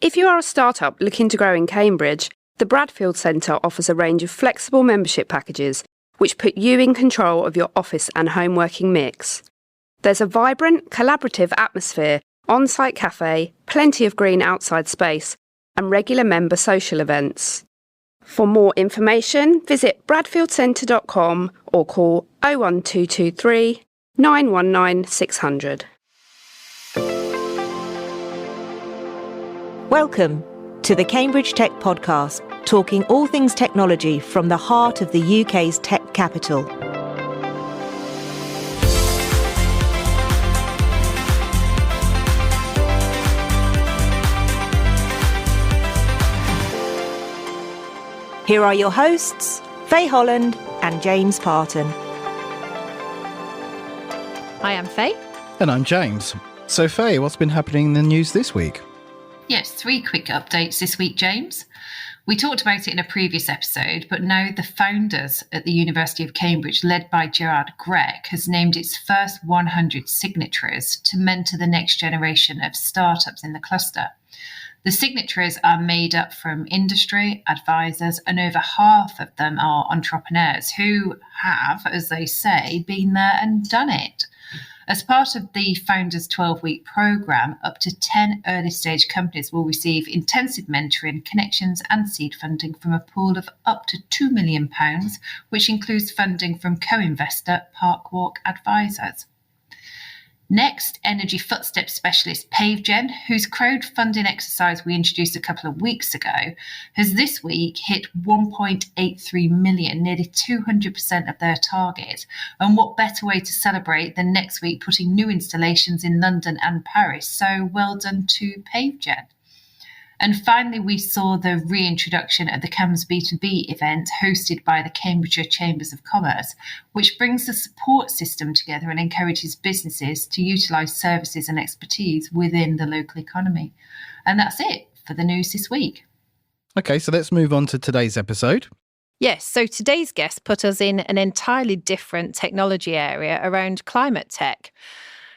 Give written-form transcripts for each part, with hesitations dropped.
If you are a startup looking to grow in Cambridge, the Bradfield Centre offers a range of flexible membership packages which put you in control of your office and home working mix. There's a vibrant, collaborative atmosphere, on-site cafe, plenty of green outside space, and regular member social events. For more information, visit bradfieldcentre.com or call 01223 919 600. Welcome to the Cambridge Tech Podcast, talking all things technology from the heart of the UK's tech capital. Here are your hosts, Faye Holland and James Parton. Hi, I'm Faye. And I'm James. So Faye, what's been happening in the news this week? Yes, 3 quick updates this week, James. We talked about it in a previous episode, but now the founders at the University of Cambridge, led by Gerard Grech, has named its first 100 signatories to mentor the next generation of startups in the cluster. The signatories are made up from industry, advisors, and over half of them are entrepreneurs who have, as they say, been there and done it. As part of the Founders 12-week programme, up to 10 early-stage companies will receive intensive mentoring, connections and seed funding from a pool of up to £2 million, which includes funding from co-investor Parkwalk Advisors. Next, energy footstep specialist PaveGen, whose crowdfunding exercise we introduced a couple of weeks ago, has this week hit 1.83 million, nearly 200% of their target. And what better way to celebrate than next week putting new installations in London and Paris? So well done to PaveGen. And finally, we saw the reintroduction of the CAMS B2B event hosted by the Cambridgeshire Chambers of Commerce, which brings the support system together and encourages businesses to utilise services and expertise within the local economy. And that's it for the news this week. Okay, so let's move on to today's episode. Yes, so today's guest put us in an entirely different technology area around climate tech.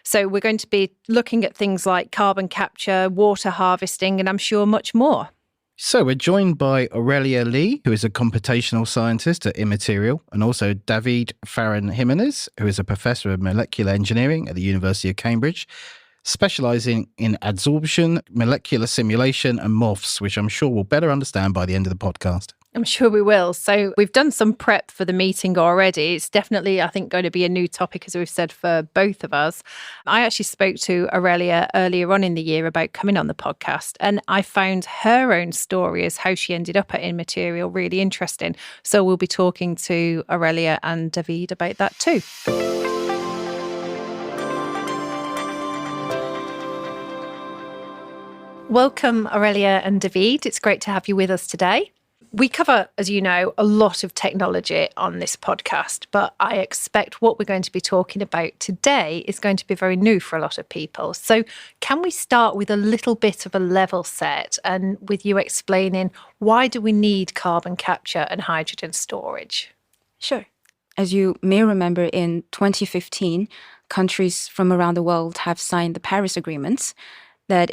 So we're going to be looking at things like carbon capture, water harvesting, and I'm sure much more. So we're joined by Aurelia Lee, who is a computational scientist at Immaterial, and also Davide Fairen-Jiminez, who is a professor of molecular engineering at the University of Cambridge, specialising in adsorption, molecular simulation and MOFs, which I'm sure we'll better understand by the end of the podcast. I'm sure we will. So we've done some prep for the meeting already. It's definitely, I think, going to be a new topic, as we've said, for both of us. I actually spoke to Aurelia earlier on in the year about coming on the podcast, and I found her own story as how she ended up at Immaterial really interesting. So we'll be talking to Aurelia and Davide about that too. Welcome, Aurelia and Davide. It's great to have you with us today. We cover, as you know, a lot of technology on this podcast, but I expect what we're going to be talking about today is going to be very new for a lot of people. So can we start with a little bit of a level set and with you explaining why do we need carbon capture and hydrogen storage? Sure. As you may remember, in 2015, countries from around the world have signed the Paris Agreements, that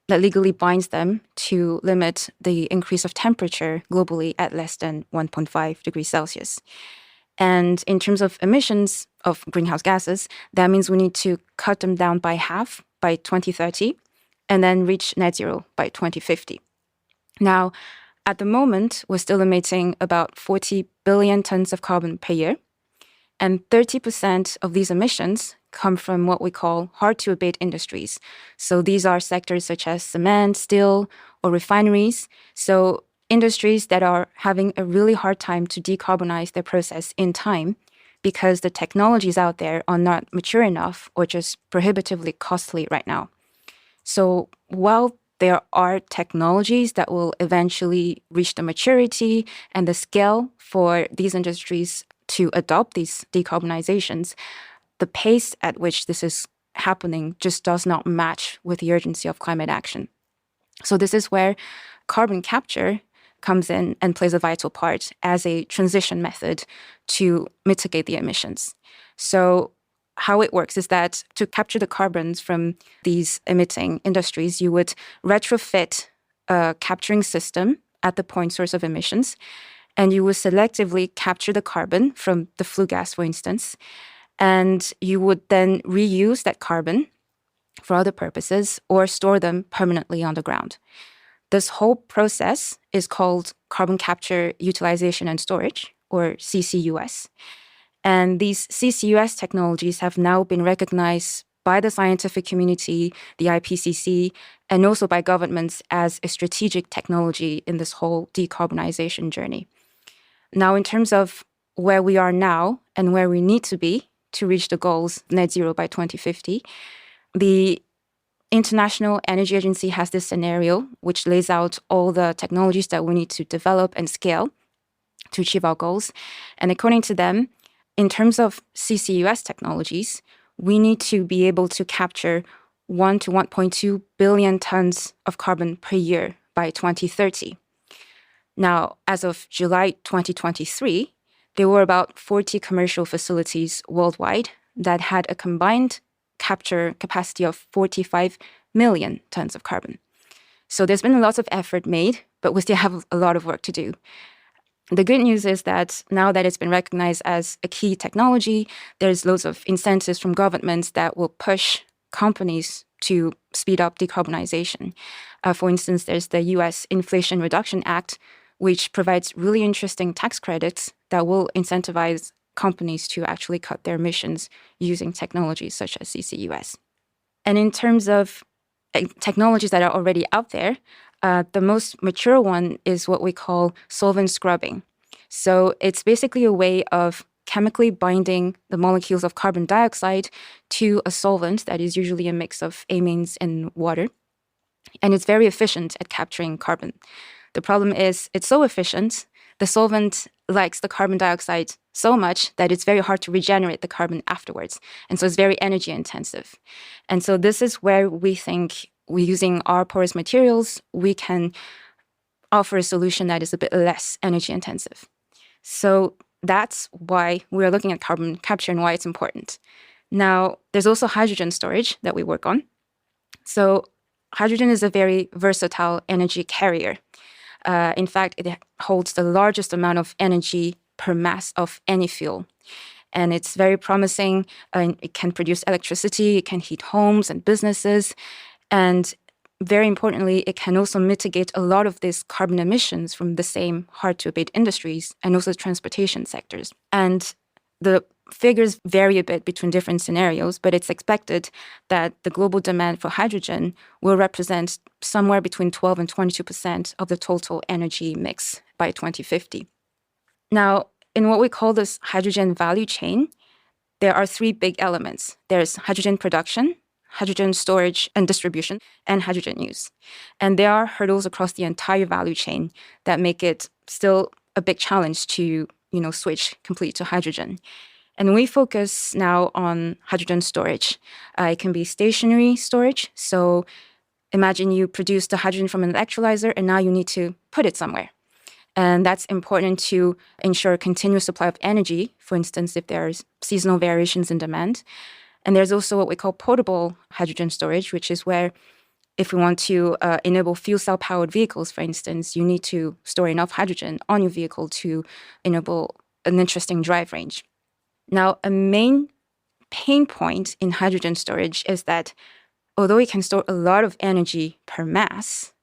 legally binds them to limit the increase of temperature globally at less than 1.5 degrees Celsius. And in terms of emissions of greenhouse gases, that means we need to cut them down by half by 2030 and then reach net zero by 2050. Now, at the moment, we're still emitting about 40 billion tons of carbon per year, and 30% of these emissions come from what we call hard-to-abate industries. So these are sectors such as cement, steel, or refineries. So industries that are having a really hard time to decarbonize their process in time because the technologies out there are not mature enough or just prohibitively costly right now. So while there are technologies that will eventually reach the maturity and the scale for these industries to adopt these decarbonizations, the pace at which this is happening just does not match with the urgency of climate action. So this is where carbon capture comes in and plays a vital part as a transition method to mitigate the emissions. So how it works is that to capture the carbons from these emitting industries, you would retrofit a capturing system at the point source of emissions, and you would selectively capture the carbon from the flue gas, for instance, and you would then reuse that carbon for other purposes or store them permanently on the ground. This whole process is called carbon capture, utilization, and storage, or CCUS. And these CCUS technologies have now been recognized by the scientific community, the IPCC, and also by governments as a strategic technology in this whole decarbonization journey. Now, in terms of where we are now and where we need to be to reach the goals net zero by 2050, the International Energy Agency has this scenario which lays out all the technologies that we need to develop and scale to achieve our goals. And according to them, in terms of CCUS technologies, we need to be able to capture 1 to 1.2 billion tons of carbon per year by 2030. Now, as of July 2023, there were about 40 commercial facilities worldwide that had a combined capture capacity of 45 million tons of carbon. So there's been lots of effort made, but we still have a lot of work to do. The good news is that now that it's been recognized as a key technology, there's loads of incentives from governments that will push companies to speed up decarbonization. For instance, there's the US Inflation Reduction Act, which provides really interesting tax credits that will incentivize companies to actually cut their emissions using technologies such as CCUS. And in terms of technologies that are already out there, the most mature one is what we call solvent scrubbing. So it's basically a way of chemically binding the molecules of carbon dioxide to a solvent that is usually a mix of amines and water. And it's very efficient at capturing carbon. The problem is it's so efficient, the solvent likes the carbon dioxide so much that it's very hard to regenerate the carbon afterwards. And so it's very energy intensive. And so this is where we think using our porous materials, we can offer a solution that is a bit less energy intensive. So that's why we're looking at carbon capture and why it's important. Now, there's also hydrogen storage that we work on. So hydrogen is a very versatile energy carrier. In fact, it holds the largest amount of energy per mass of any fuel. And it's very promising. It can produce electricity, it can heat homes and businesses. And very importantly, it can also mitigate a lot of these carbon emissions from the same hard-to-abate industries and also transportation sectors. And the figures vary a bit between different scenarios, but it's expected that the global demand for hydrogen will represent somewhere between 12 and 22% of the total energy mix by 2050. Now, in what we call this hydrogen value chain, there are three big elements. There's hydrogen production, hydrogen storage and distribution, and hydrogen use. And there are hurdles across the entire value chain that make it still a big challenge to switch completely to hydrogen. And we focus now on hydrogen storage. It can be stationary storage. So imagine you produce the hydrogen from an electrolyzer and now you need to put it somewhere. And that's important to ensure continuous supply of energy, for instance, if there's seasonal variations in demand. And there's also what we call portable hydrogen storage, which is where if we want to enable fuel cell-powered vehicles, for instance, you need to store enough hydrogen on your vehicle to enable an interesting drive range. Now, a main pain point in hydrogen storage is that although it can store a lot of energy per mass,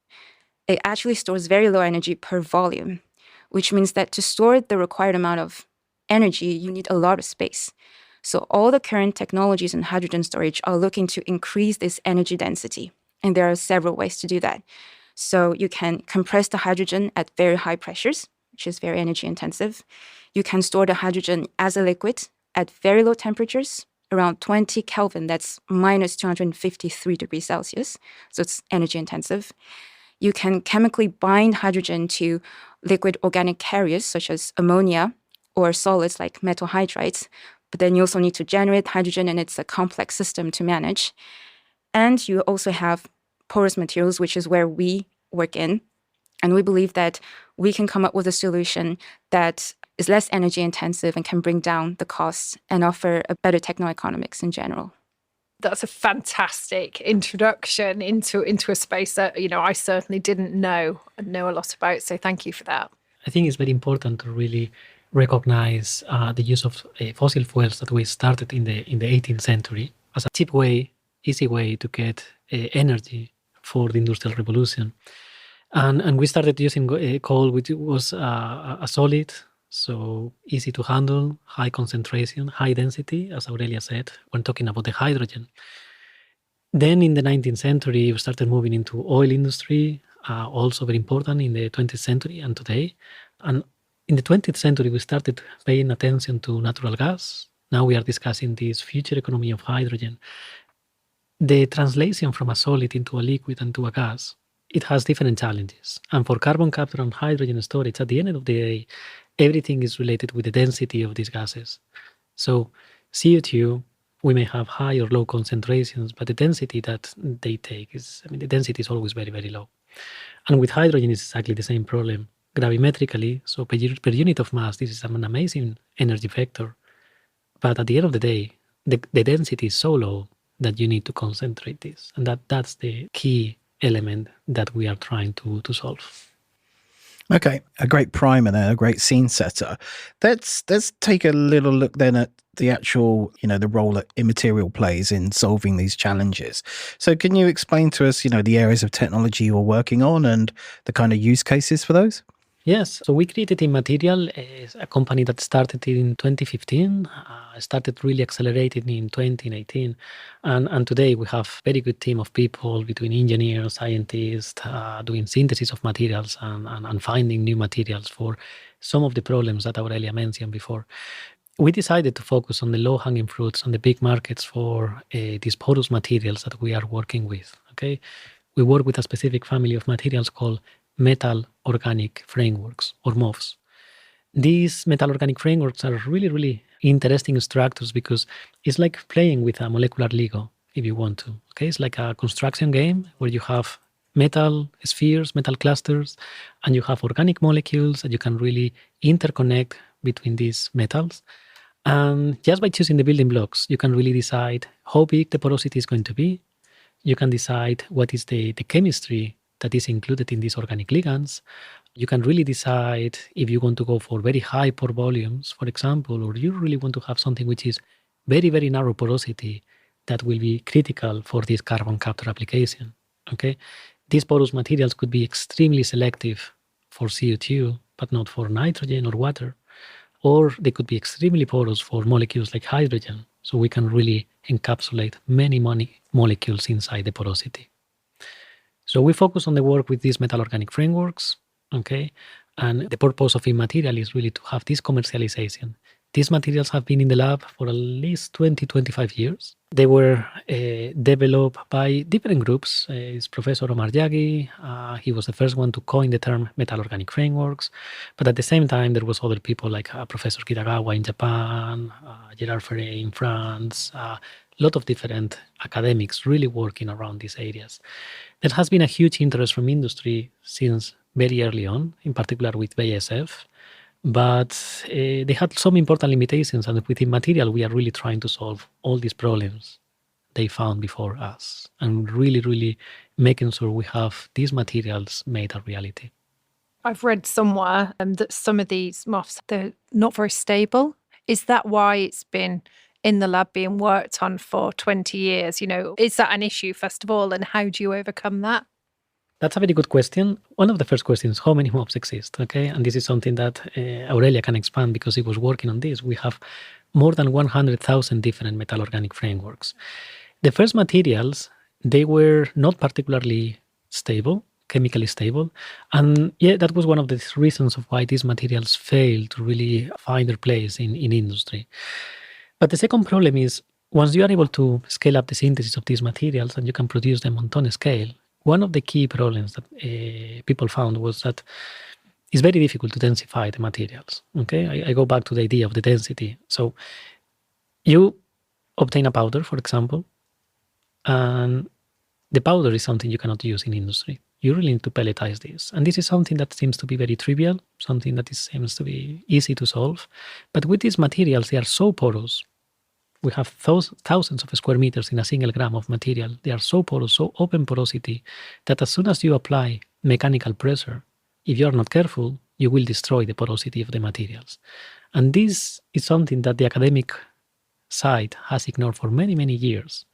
it actually stores very low energy per volume, which means that to store the required amount of energy, you need a lot of space. So all the current technologies in hydrogen storage are looking to increase this energy density. And there are several ways to do that. So you can compress the hydrogen at very high pressures, which is very energy intensive. You can store the hydrogen as a liquid at very low temperatures, around 20 Kelvin, that's minus 253 degrees Celsius. So it's energy intensive. You can chemically bind hydrogen to liquid organic carriers, such as ammonia, or solids like metal hydrides. But then you also need to generate hydrogen, and it's a complex system to manage. And you also have porous materials, which is where we work in. And we believe that we can come up with a solution that is less energy intensive and can bring down the costs and offer a better techno-economics in general. That's a fantastic introduction into a space that, I certainly didn't know a lot about. So thank you for that. I think it's very important to really recognize the use of fossil fuels that we started in the 18th century as a cheap way, easy way to get energy for the Industrial Revolution. And we started using coal, which was a solid, so easy to handle, high concentration, high density, as Aurelia said, when talking about the hydrogen. Then in the 19th century, we started moving into oil industry, also very important in the 20th century and today. And in the 20th century, we started paying attention to natural gas. Now we are discussing this future economy of hydrogen. The translation from a solid into a liquid and to a gas, it has different challenges. And for carbon capture and hydrogen storage, at the end of the day, everything is related with the density of these gases. So CO2, we may have high or low concentrations, but the density that they take the density is always very, very low. And with hydrogen, it's exactly the same problem. Gravimetrically, so per unit of mass, this is an amazing energy vector. But at the end of the day, the density is so low that you need to concentrate this. And that's the key element that we are trying to solve. Okay, a great primer there, a great scene setter. Let's take a little look then at the actual, the role that Immaterial plays in solving these challenges. So can you explain to us, the areas of technology you're working on and the kind of use cases for those? Yes, so we created Immaterial, a company that started in 2015, started really accelerating in 2018. And today we have a very good team of people between engineers, scientists, doing synthesis of materials and finding new materials for some of the problems that Aurelia mentioned before. We decided to focus on the low-hanging fruits and the big markets for these porous materials that we are working with. Okay, we work with a specific family of materials called metal organic frameworks, or MOFs. These metal organic frameworks are really, really interesting structures because it's like playing with a molecular Lego, if you want to. Okay, it's like a construction game where you have metal spheres, metal clusters, and you have organic molecules that you can really interconnect between these metals. And just by choosing the building blocks, you can really decide how big the porosity is going to be. You can decide what is the chemistry that is included in these organic ligands. You can really decide if you want to go for very high pore volumes, for example, or you really want to have something which is very, very narrow porosity that will be critical for this carbon capture application. Okay, these porous materials could be extremely selective for CO2, but not for nitrogen or water, or they could be extremely porous for molecules like hydrogen. So we can really encapsulate many molecules inside the porosity. So we focus on the work with these metal organic frameworks, okay? And the purpose of Immaterial is really to have this commercialization. These materials have been in the lab for at least 20-25 years. They were developed by different groups. It's Professor Omar Yagi. He was the first one to coin the term metal organic frameworks. But at the same time, there was other people like Professor Kitagawa in Japan, Gerard Ferré in France, a lot of different academics really working around these areas. There has been a huge interest from industry since very early on, in particular with BASF. But they had some important limitations, and with Immaterial, we are really trying to solve all these problems they found before us, and really, really making sure we have these materials made a reality. I've read somewhere that some of these MOFs, they're not very stable. Is that why it's been in the lab being worked on for 20 years? Is that an issue, first of all, and how do you overcome that? That's a very good question. One of the first questions, how many MOFs exist? Okay, and this is something that Aurelia can expand because he was working on this. We have more than 100,000 different metal organic frameworks. The first materials, they were not particularly stable, chemically stable. And yeah, that was one of the reasons of why these materials failed to really find their place in industry. But the second problem is, once you are able to scale up the synthesis of these materials and you can produce them on ton scale, one of the key problems that people found was that it's very difficult to densify the materials. Okay, I go back to the idea of the density. So you obtain a powder, for example, and the powder is something you cannot use in industry. You really need to pelletize this. And this is something that seems to be very trivial, something that seems to be easy to solve. But with these materials, they are so porous. we have thousands of square meters in a single gram of material. They are so porous, so open porosity, that as soon as you apply mechanical pressure, if you are not careful, you will destroy the porosity of the materials. And this is something that the academic side has ignored for many, many years.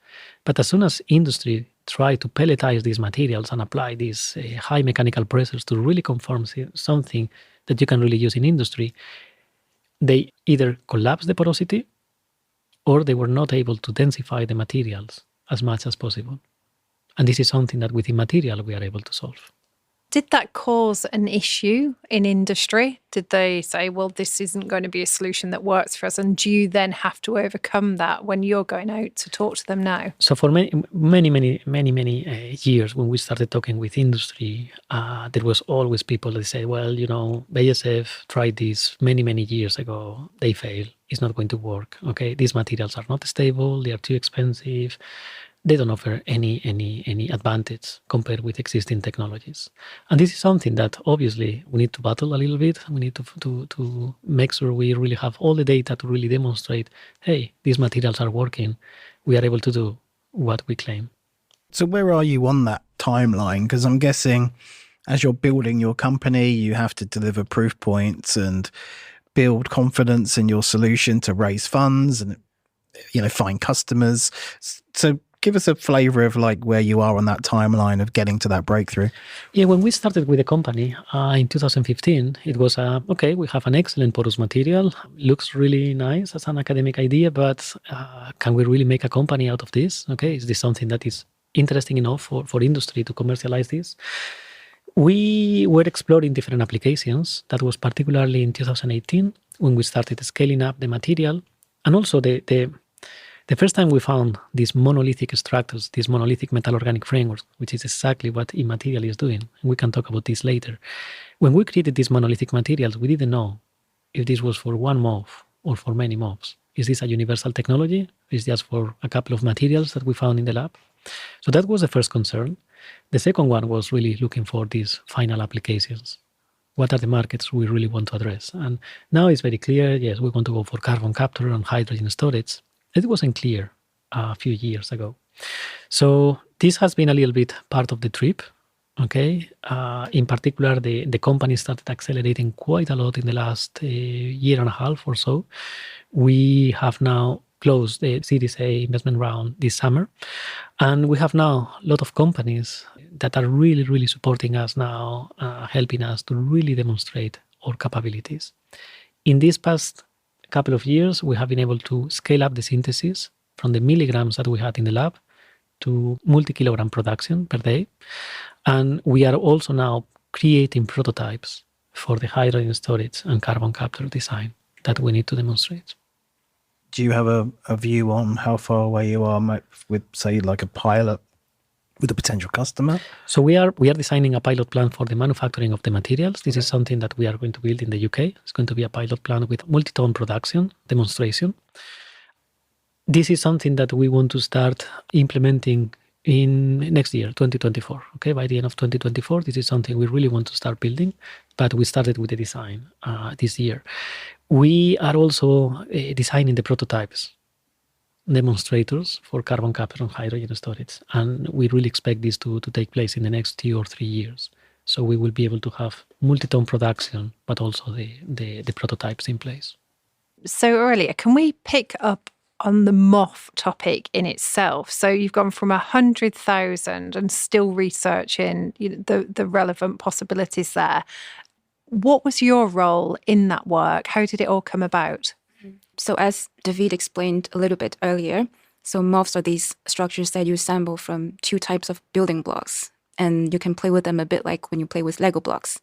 But as soon as industry try to pelletize these materials and apply these high mechanical pressures to really conform something that you can really use in industry, they either collapse the porosity or they were not able to densify the materials as much as possible. And this is something that with Immaterial we are able to solve. Did that cause an issue in industry? Did they say, well, this isn't going to be a solution that works for us? And do you then have to overcome that when you're going out to talk to them now? So for many years, when we started talking with industry, there was always people that say, well, BASF tried this many years ago. They failed. It's not going to work. Okay, these materials are not stable. They are too expensive. They don't offer any advantage compared with existing technologies. And this is something that obviously we need to battle a little bit. We need to make sure we really have all the data to really demonstrate, hey, these materials are working. We are able to do what we claim. So where are you on that timeline? Because I'm guessing as you're building your company, you have to deliver proof points and build confidence in your solution to raise funds and find customers. So give us a flavor of where you are on that timeline of getting to that breakthrough. Yeah, when we started with the company in 2015, it was, okay, we have an excellent porous material. Looks really nice as an academic idea, but can we really make a company out of this? Okay, is this something that is interesting enough for industry to commercialize this? We were exploring different applications. That was particularly in 2018 when we started scaling up the material. And also the first time we found these monolithic structures, these monolithic metal organic frameworks, which is exactly what Immaterial is doing. And we can talk about this later. When we created these monolithic materials, we didn't know if this was for one MOF or for many MOFs. Is this a universal technology? Is this just for a couple of materials that we found in the lab? So that was the first concern. The second one was really looking for these final applications. What are the markets we really want to address? And now it's very clear, yes, we want to go for carbon capture and hydrogen storage. It wasn't clear a few years ago. So this has been a little bit part of the trip, okay? In particular, the company started accelerating quite a lot in the last year and a half or so. We have now closed the Series A investment round this summer. And we have now a lot of companies that are really supporting us now, helping us to really demonstrate our capabilities. In this past couple of years, we have been able to scale up the synthesis from the milligrams that we had in the lab to multi-kilogram production per day. And we are also now creating prototypes for the hydrogen storage and carbon capture design that we need to demonstrate. Do you have a view on how far away you are with, say, a pilot with a potential customer? So we are designing a pilot plan for the manufacturing of the materials. This is something that we are going to build in the UK. It's going to be a pilot plan with multi-ton production demonstration. This is something that we want to start implementing in next year, 2024. Okay, by the end of 2024, this is something we really want to start building, but we started with the design this year. We are also designing the prototypes, demonstrators for carbon capture and hydrogen storage. And we really expect this to take place in the next 2 or 3 years. So we will be able to have multi-ton production, but also the prototypes in place. So Aurelia, can we pick up on the MOF topic in itself? So you've gone from 100,000 and still researching the relevant possibilities there. What was your role in that work? How did it all come about? So as Davide explained a little bit earlier, so MOFs are these structures that you assemble from two types of building blocks. And you can play with them a bit like when you play with Lego blocks.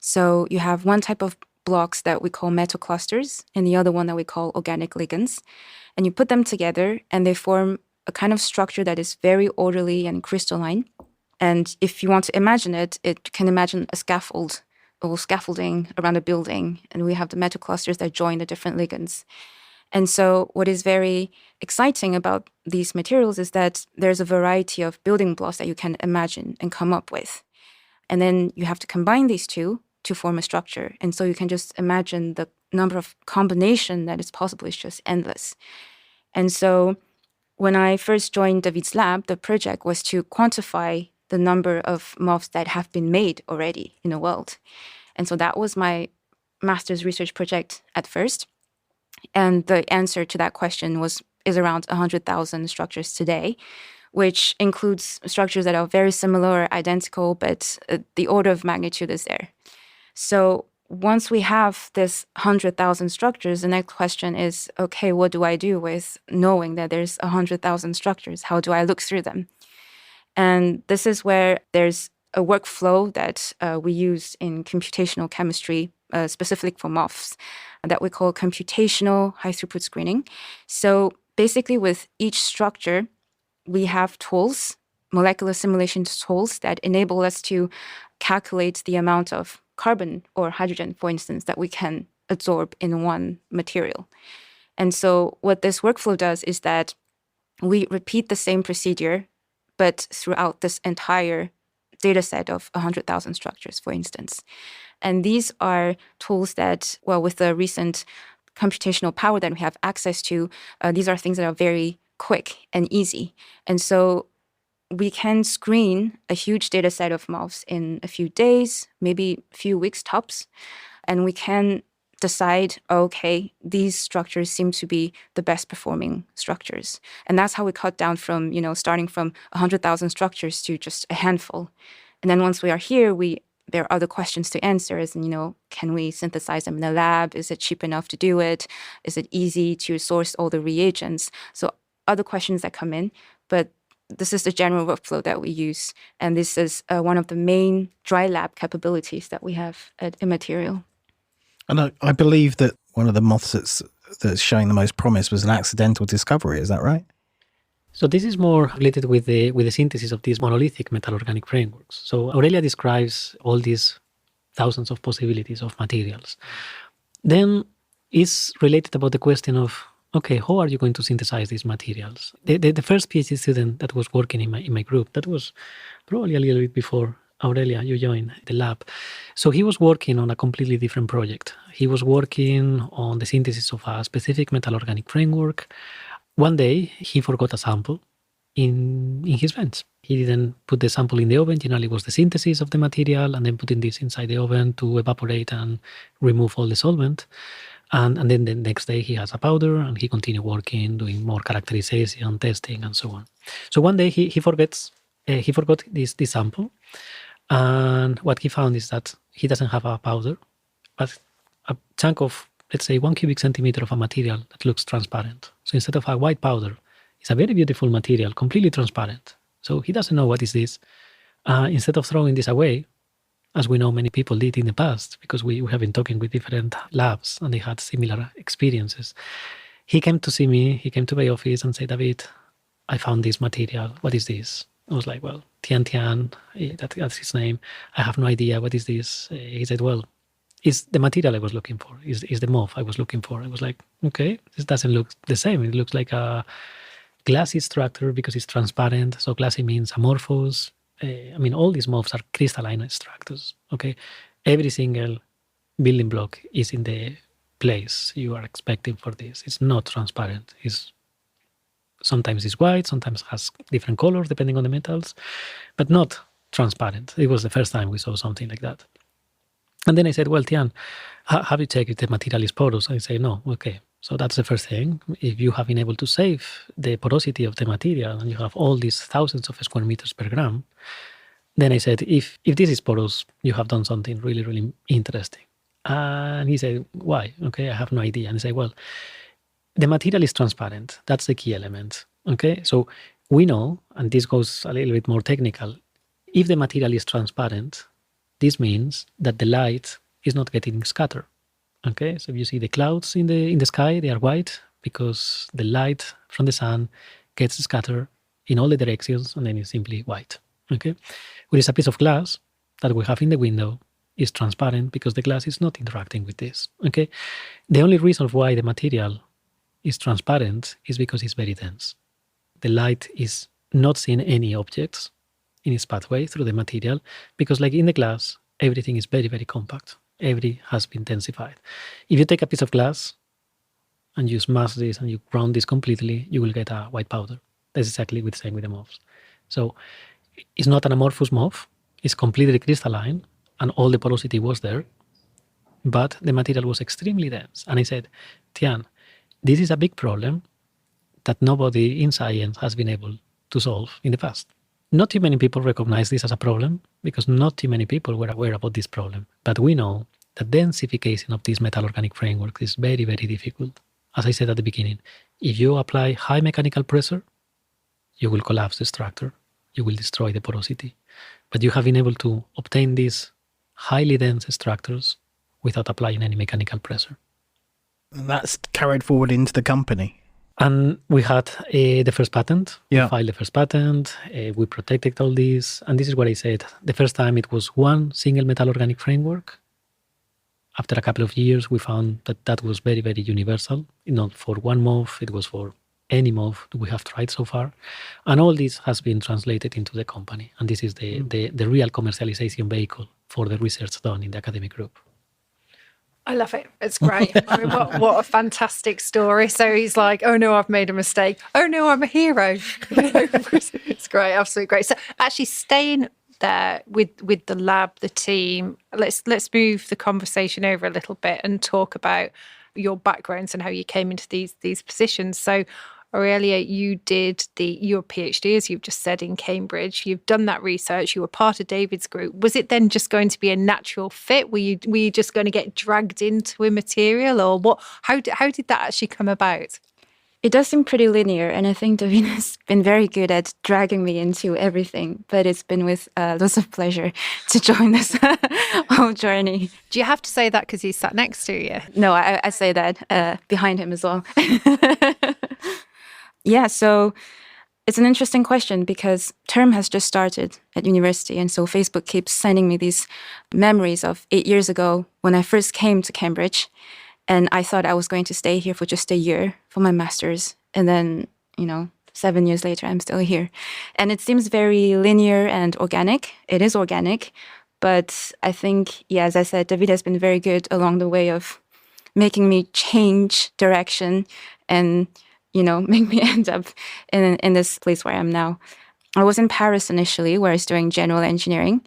So you have one type of blocks that we call metal clusters and the other one that we call organic ligands. And you put them together and they form a kind of structure that is very orderly and crystalline. And if you want to imagine it, it can imagine a scaffold or scaffolding around a building. And we have the metal clusters that join the different ligands. And so what is very exciting about these materials is that there's a variety of building blocks that you can imagine and come up with. And then you have to combine these two to form a structure. And so you can just imagine the number of combination that is possible is just endless. And so when I first joined David's lab, the project was to quantify the number of MOFs that have been made already in the world. And so that was my master's research project at first. And the answer to that question is around 100,000 structures today, which includes structures that are very similar or identical, but the order of magnitude is there. So once we have this 100,000 structures, the next question is, okay, what do I do with knowing that there's 100,000 structures? How do I look through them? And this is where there's a workflow that we use in computational chemistry, specifically for MOFs, that we call computational high-throughput screening. So basically with each structure, we have tools, molecular simulation tools that enable us to calculate the amount of carbon or hydrogen, for instance, that we can absorb in one material. And so what this workflow does is that we repeat the same procedure, but throughout this entire data set of 100,000 structures, for instance. And these are tools that, well, with the recent computational power that we have access to, these are things that are very quick and easy. And so we can screen a huge data set of MOFs in a few days, maybe a few weeks tops. And we can decide, okay, these structures seem to be the best performing structures. And that's how we cut down from, starting from 100,000 structures to just a handful. And then once we are here, there are other questions to answer, as can we synthesize them in the lab? Is it cheap enough to do it? Is it easy to source all the reagents? So other questions that come in, but this is the general workflow that we use. And this is one of the main dry lab capabilities that we have at Immaterial. And I believe that one of the MOFs that's showing the most promise was an accidental discovery. Is that right? So this is more related with the synthesis of these monolithic metal organic frameworks. So Aurelia describes all these thousands of possibilities of materials. Then it's related about the question of, okay, how are you going to synthesize these materials? The first PhD student that was working in my group, that was probably a little bit before Aurelia, you joined the lab. So he was working on a completely different project. He was working on the synthesis of a specific metal organic framework. One day, he forgot a sample in his vents. He didn't put the sample in the oven. Generally, it was the synthesis of the material and then putting this inside the oven to evaporate and remove all the solvent. And then the next day, he has a powder and he continued working, doing more characterization, testing, and so on. So one day, he forgot this sample. And what he found is that he doesn't have a powder, but a chunk of, let's say, 1 cubic centimeter of a material that looks transparent. So instead of a white powder, it's a very beautiful material, completely transparent. So he doesn't know what is this. Instead of throwing this away, as we know many people did in the past, because we have been talking with different labs and they had similar experiences, he came to see me, he came to my office and said, David, I found this material. What is this? I was like, well, Tian, that's his name. I have no idea. What is this? He said, well, it's the material I was looking for. Is the MOF I was looking for. I was like, okay, this doesn't look the same. It looks like a glassy structure because it's transparent. So glassy means amorphous. All these MOFs are crystalline structures. Okay, every single building block is in the place you are expecting for this. It's not transparent. Sometimes it's white, sometimes has different colors depending on the metals, but not transparent. It was the first time we saw something like that. And then I said, well, Tian, have you checked if the material is porous? I say, no. Okay, so that's the first thing. If you have been able to save the porosity of the material and you have all these thousands of square meters per gram, then I said, if this is porous, you have done something really, really interesting. And he said, why? Okay, I have no idea. And I say, well, the material is transparent. That's the key element. Okay, so we know, and this goes a little bit more technical, if the material is transparent, this means that the light is not getting scattered. Okay, so if you see the clouds in the sky, they are white because the light from the sun gets scattered in all the directions and then it's simply white. Okay, whereas a piece of glass that we have in the window is transparent because the glass is not interacting with this. Okay, the only reason why the material is transparent is because it's very dense. The light is not seeing any objects in its pathway through the material because, like in the glass, everything is very, very compact. Everything has been densified. If you take a piece of glass and you smash this and you ground this completely, you will get a white powder. That's exactly the same with the MOFs. So it's not an amorphous MOF. It's completely crystalline, and all the porosity was there, but the material was extremely dense. And I said, Tian, this is a big problem that nobody in science has been able to solve in the past. Not too many people recognize this as a problem because not too many people were aware about this problem. But we know that densification of these metal organic frameworks is very, very difficult. As I said at the beginning, if you apply high mechanical pressure, you will collapse the structure. You will destroy the porosity. But you have been able to obtain these highly dense structures without applying any mechanical pressure. And that's carried forward into the company. And we had the first patent. Yeah. We filed the first patent. We protected all this. And this is what I said. The first time it was one single metal organic framework. After a couple of years, we found that that was very, very universal. Not for one MOF, it was for any MOF we have tried so far. And all this has been translated into the company. And this is the real commercialization vehicle for the research done in the academic group. I love it. It's great. I mean, what a fantastic story. So he's like, oh no, I've made a mistake. Oh no, I'm a hero. It's great. Absolutely great. So actually staying there with the lab, the team, let's move the conversation over a little bit and talk about your backgrounds and how you came into these positions. So Aurelia, you did your PhD, as you've just said, in Cambridge. You've done that research. You were part of David's group. Was it then just going to be a natural fit? Were you just going to get dragged into Immaterial, or what? How did that actually come about? It does seem pretty linear, and I think Davide has been very good at dragging me into everything, but it's been with lots of pleasure to join this whole journey. Do you have to say that because he sat next to you? No, I say that behind him as well. Yeah, so it's an interesting question because term has just started at university, and so Facebook keeps sending me these memories of 8 years ago when I first came to Cambridge. And I thought I was going to stay here for just a year for my master's. And then, 7 years later, I'm still here. And it seems very linear and organic. It is organic. But I think, as I said, Davide has been very good along the way of making me change direction and, make me end up in this place where I am now. I was in Paris initially, where I was doing general engineering,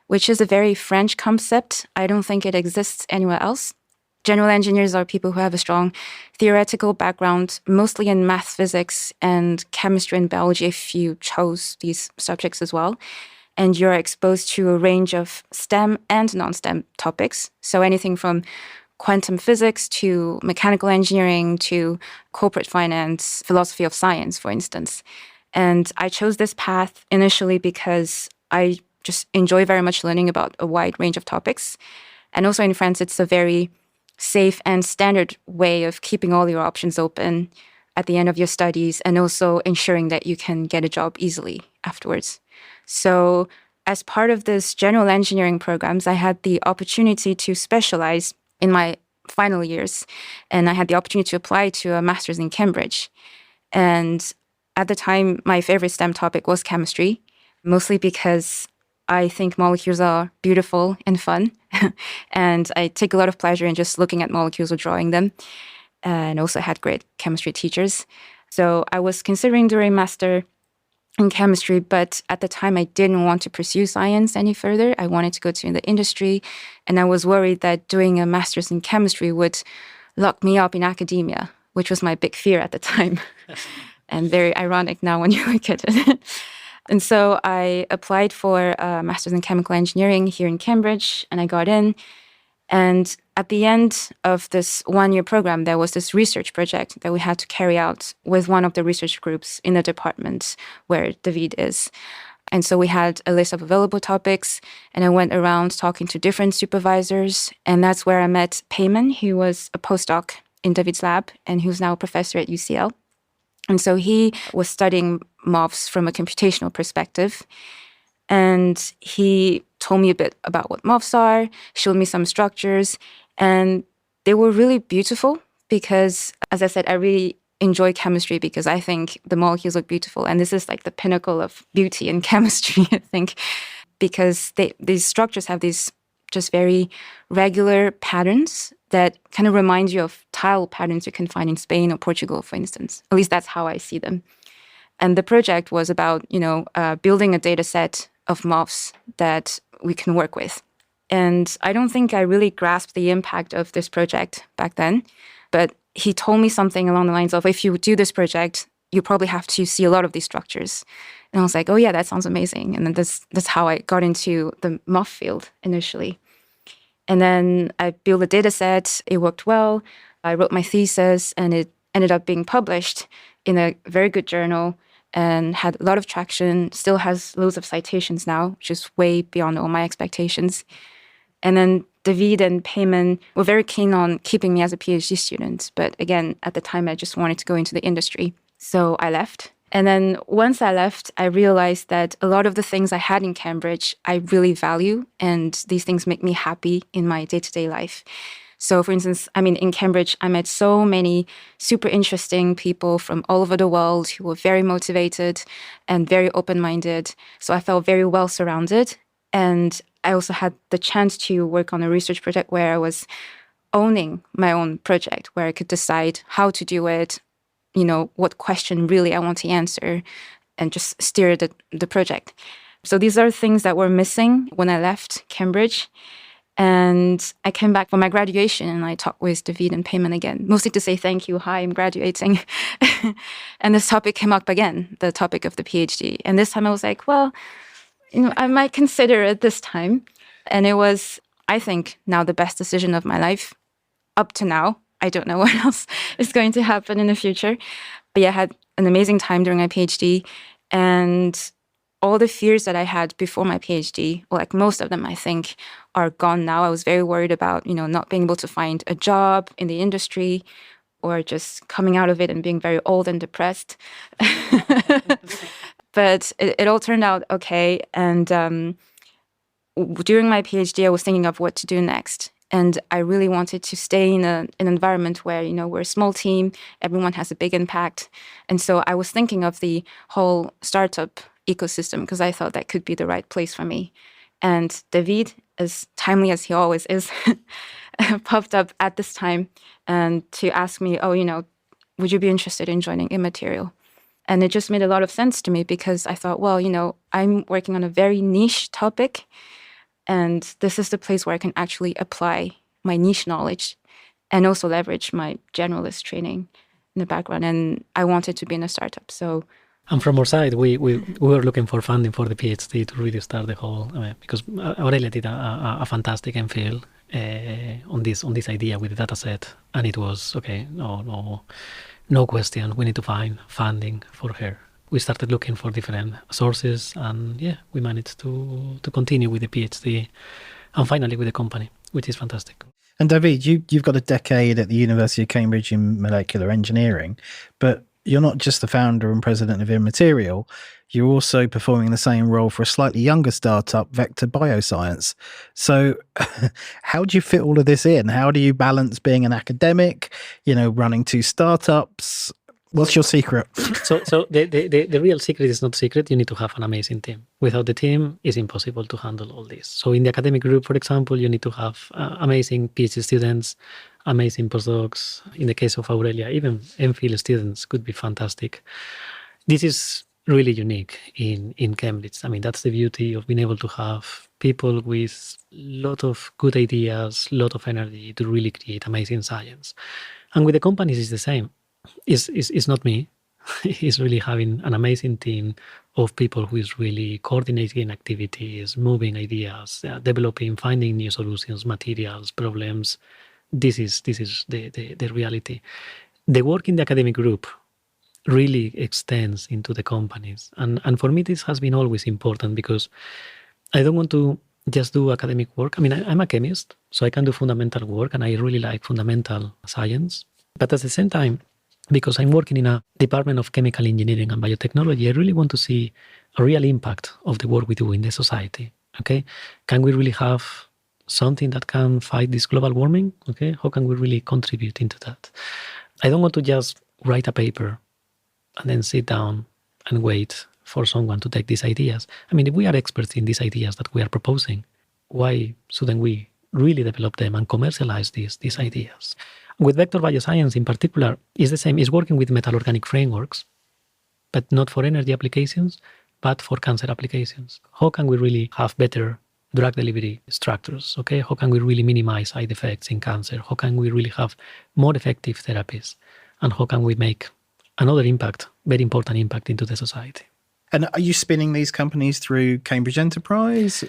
which is a very French concept. I don't think it exists anywhere else. General engineers are people who have a strong theoretical background, mostly in math, physics, and chemistry and biology, if you chose these subjects as well. And you're exposed to a range of STEM and non-STEM topics. So anything from quantum physics to mechanical engineering to corporate finance, philosophy of science, for instance. And I chose this path initially because I just enjoy very much learning about a wide range of topics. And also in France, it's a very safe and standard way of keeping all your options open at the end of your studies and also ensuring that you can get a job easily afterwards. So as part of this general engineering programs, I had the opportunity to specialize in my final years, and I had the opportunity to apply to a master's in Cambridge. And at the time, my favorite STEM topic was chemistry, mostly because I think molecules are beautiful and fun. And I take a lot of pleasure in just looking at molecules or drawing them. And also had great chemistry teachers. So I was considering doing a master in chemistry, but at the time I didn't want to pursue science any further. I wanted to go to the industry. And I was worried that doing a master's in chemistry would lock me up in academia, which was my big fear at the time. And very ironic now when you look at it. And so I applied for a master's in chemical engineering here in Cambridge, and I got in. And at the end of this one-year program, there was this research project that we had to carry out with one of the research groups in the department where Davide is. And so we had a list of available topics, and I went around talking to different supervisors. And that's where I met Payman, who was a postdoc in David's lab, and who's now a professor at UCL. And so he was studying MOFs from a computational perspective. And he told me a bit about what MOFs are, showed me some structures, and they were really beautiful because, as I said, I really enjoy chemistry because I think the molecules look beautiful. And this is like the pinnacle of beauty in chemistry, I think, because these structures have these just very regular patterns that kind of remind you of tile patterns you can find in Spain or Portugal, for instance. At least that's how I see them. And the project was about, building a data set of MOFs that we can work with. And I don't think I really grasped the impact of this project back then. But he told me something along the lines of, if you do this project, you probably have to see a lot of these structures. And I was like, oh yeah, that sounds amazing. And then that's how I got into the MOF field initially. And then I built a data set. It worked well. I wrote my thesis, and it ended up being published in a very good journal and had a lot of traction, still has loads of citations now, which is way beyond all my expectations. And then Davide and Payman were very keen on keeping me as a PhD student. But again, at the time, I just wanted to go into the industry. So I left. And then once I left, I realized that a lot of the things I had in Cambridge, I really value. And these things make me happy in my day-to-day life. So for instance, in Cambridge, I met so many super interesting people from all over the world who were very motivated and very open-minded. So I felt very well surrounded. And I also had the chance to work on a research project where I was owning my own project, where I could decide how to do it, what question really I want to answer, and just steer the project. So these are things that were missing when I left Cambridge. And I came back for my graduation and I talked with Davide and Payman again, mostly to say thank you, hi, I'm graduating. And this topic came up again, the topic of the PhD. And this time I was like, well, I might consider it this time. And it was, I think, now the best decision of my life up to now. I don't know what else is going to happen in the future. But yeah, I had an amazing time during my PhD. And all the fears that I had before my PhD, or like most of them, I think, are gone now. I was very worried about, not being able to find a job in the industry or just coming out of it and being very old and depressed. But it all turned out okay. And during my PhD, I was thinking of what to do next. And I really wanted to stay in an environment where, we're a small team, everyone has a big impact. And so I was thinking of the whole startup ecosystem because I thought that could be the right place for me. And Davide, as timely as he always is, popped up at this time and to ask me, would you be interested in joining Immaterial? And it just made a lot of sense to me because I thought, well, I'm working on a very niche topic. And this is the place where I can actually apply my niche knowledge and also leverage my generalist training in the background. And I wanted to be in a startup. So, and from our side, we were looking for funding for the PhD to really start the whole, because Aurelia did a fantastic MPhil on this idea with the data set. And it was, okay, no question, we need to find funding for her. We started looking for different sources and we managed to continue with the PhD and finally with the company, which is fantastic. And Davide, you've got a decade at the University of Cambridge in molecular engineering, but you're not just the founder and president of Immaterial, you're also performing the same role for a slightly younger startup, Vector Bioscience. So how do you fit all of this in? How do you balance being an academic, running two startups? What's your secret? So the real secret is not secret. You need to have an amazing team. Without the team, it's impossible to handle all this. So in the academic group, for example, you need to have amazing PhD students, amazing postdocs. In the case of Aurelia, even MPhil students could be fantastic. This is really unique in Cambridge. That's the beauty of being able to have people with a lot of good ideas, a lot of energy to really create amazing science. And with the companies, it's the same. It's not me. It's really having an amazing team of people who is really coordinating activities, moving ideas, developing, finding new solutions, materials, problems. This is the reality. The work in the academic group really extends into the companies. And for me, this has been always important because I don't want to just do academic work. I'm a chemist, so I can do fundamental work and I really like fundamental science. But at the same time, because I'm working in a department of chemical engineering and biotechnology, I really want to see a real impact of the work we do in the society. Okay, can we really have something that can fight this global warming? Okay, how can we really contribute into that? I don't want to just write a paper and then sit down and wait for someone to take these ideas. If we are experts in these ideas that we are proposing, why shouldn't we really develop them and commercialize these ideas? With vector bioscience in particular, is the same. It's working with metal organic frameworks, but not for energy applications, but for cancer applications. How can we really have better drug delivery structures? Okay, how can we really minimize side effects in cancer? How can we really have more effective therapies? And how can we make another impact, very important impact into the society? And are you spinning these companies through Cambridge Enterprise?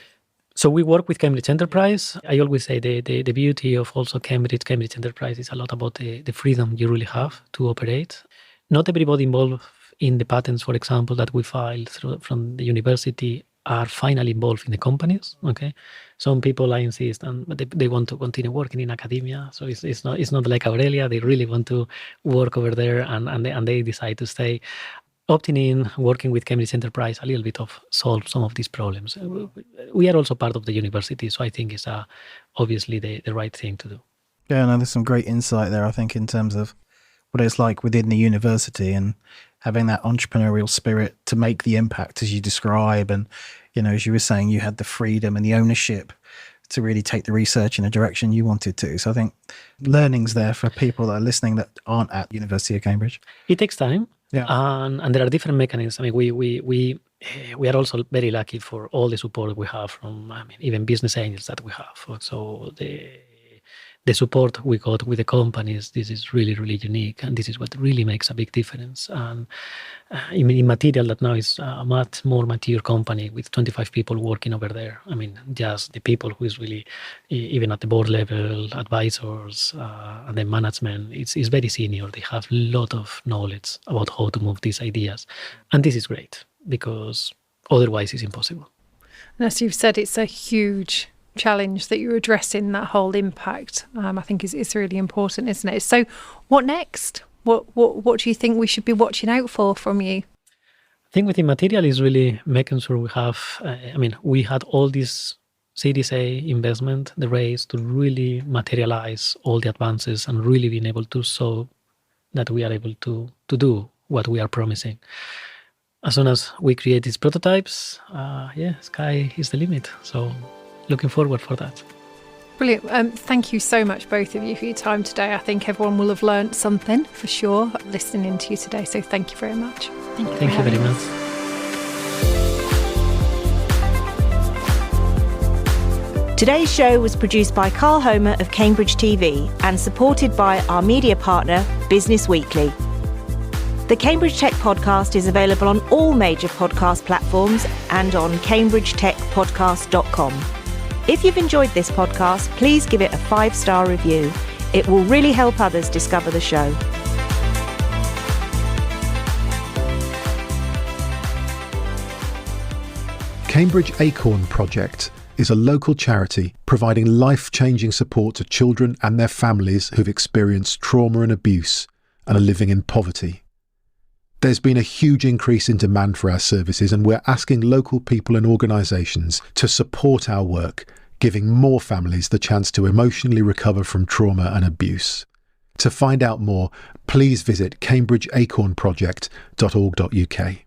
So we work with Cambridge Enterprise. I always say the beauty of also Cambridge Enterprise is a lot about the freedom you really have to operate. Not everybody involved in the patents, for example, that we file from the university are finally involved in the companies. Okay, some people, I insist, but they want to continue working in academia. So it's not like Aurelia. They really want to work over there, and they decide to stay. Opting in, working with Cambridge Enterprise, a little bit of solve some of these problems. We are also part of the university, so I think it's obviously the right thing to do. Yeah, no, there's some great insight there, I think, in terms of what it's like within the university and having that entrepreneurial spirit to make the impact as you describe. And, you know, as you were saying, you had the freedom and the ownership to really take the research in a direction you wanted to. So I think learning's there for people that are listening that aren't at University of Cambridge. It takes time. Yeah. And there are different mechanisms. I mean, we are also very lucky for all the support we have from, even business angels that we have. So the support we got with the companies, this is really, really unique. And this is what really makes a big difference. And Immaterial, that now is a much more mature company with 25 people working over there. I mean, just the people who is really, even at the board level, advisors, and the management, it's very senior. They have a lot of knowledge about how to move these ideas. And this is great because otherwise it's impossible. And as you've said, it's a huge challenge that you're addressing, that whole impact. I think is really important, isn't it? So what next? What do you think we should be watching out for from you? I think with Immaterial is really making sure we have, we had all this Series A investment, the raise to really materialize all the advances and really being able to show that we are able to do what we are promising. As soon as we create these prototypes, sky is the limit. So looking forward for that. Brilliant. Thank you so much, both of you, for your time today. I think everyone will have learnt something for sure listening to you today. So thank you very much. Thank you very much. Today's show was produced by Carl Homer of Cambridge TV and supported by our media partner, Business Weekly. The Cambridge Tech Podcast is available on all major podcast platforms and on cambridgetechpodcast.com. If you've enjoyed this podcast, please give it a 5-star review. It will really help others discover the show. Cambridge Acorn Project is a local charity providing life-changing support to children and their families who've experienced trauma and abuse and are living in poverty. There's been a huge increase in demand for our services, and we're asking local people and organisations to support our work, giving more families the chance to emotionally recover from trauma and abuse. To find out more, please visit cambridgeacornproject.org.uk.